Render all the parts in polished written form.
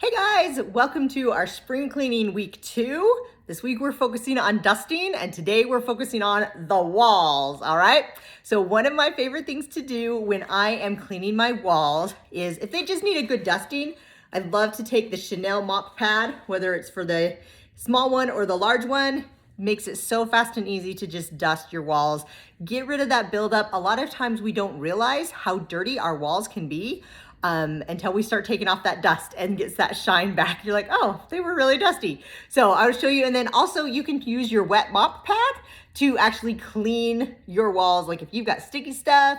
Hey guys, welcome to our spring cleaning week 2. This week we're focusing on dusting and today we're focusing on the walls, all right? So one of my favorite things to do when I am cleaning my walls is if they just need a good dusting, I love to take the Chenille Mop Pad, whether it's for the small one or the large one. Makes it so fast and easy to just dust your walls. Get rid of that buildup. A lot of times we don't realize how dirty our walls can be until we start taking off that dust and gets that shine back. You're like, oh, they were really dusty. So I will show you. And then also you can use your wet mop pad to actually clean your walls. Like if you've got sticky stuff,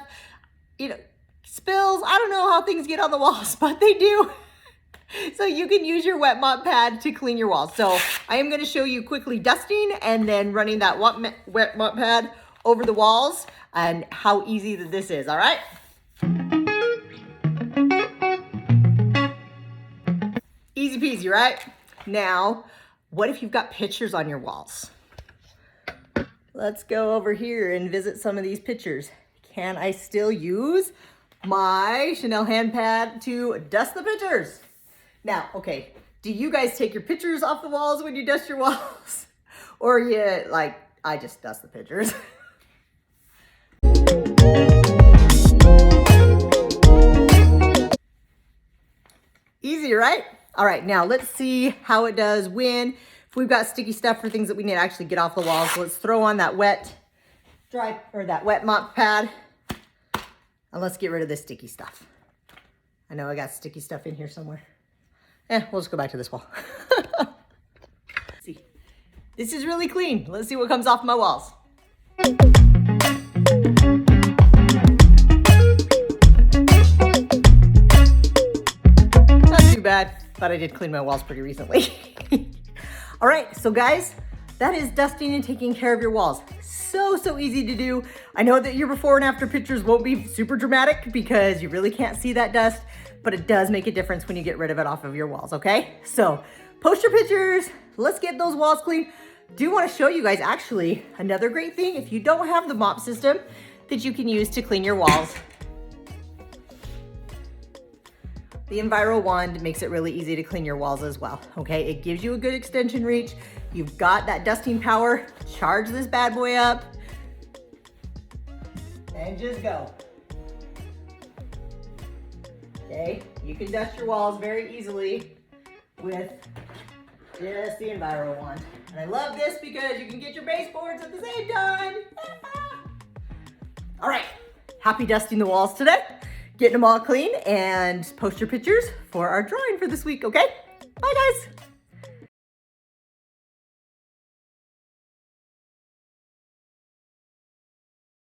spills, I don't know how things get on the walls, but they do. So you can use your wet mop pad to clean your walls. So I am going to show you quickly dusting and then running that wet mop pad over the walls and how easy this is, all right? Easy peasy, right? Now, what if you've got pictures on your walls? Let's go over here and visit some of these pictures. Can I still use my Chenille hand pad to dust the pictures? Now, okay, do you guys take your pictures off the walls when you dust your walls? Or you, like, I just dust the pictures. Easy, right? All right, now let's see how it does if we've got sticky stuff or things that we need to actually get off the walls. So let's throw on that wet mop pad and let's get rid of this sticky stuff. I know I got sticky stuff in here somewhere. We'll just go back to this wall. See, this is really clean. Let's see what comes off my walls. Not too bad, but I did clean my walls pretty recently. All right, so guys, that is dusting and taking care of your walls. So easy to do. I know that your before and after pictures won't be super dramatic because you really can't see that dust, but it does make a difference when you get rid of it off of your walls, okay? So post your pictures. Let's get those walls clean. Do want to show you guys actually another great thing if you don't have the mop system that you can use to clean your walls. The Envirowand makes it really easy to clean your walls as well, okay? It gives you a good extension reach. You've got that dusting power. Charge this bad boy up and just go. Okay, you can dust your walls very easily with just the Envirowand. And I love this because you can get your baseboards at the same time. All right, happy dusting the walls today. Getting them all clean and post your pictures for our drawing for this week, okay? Bye guys.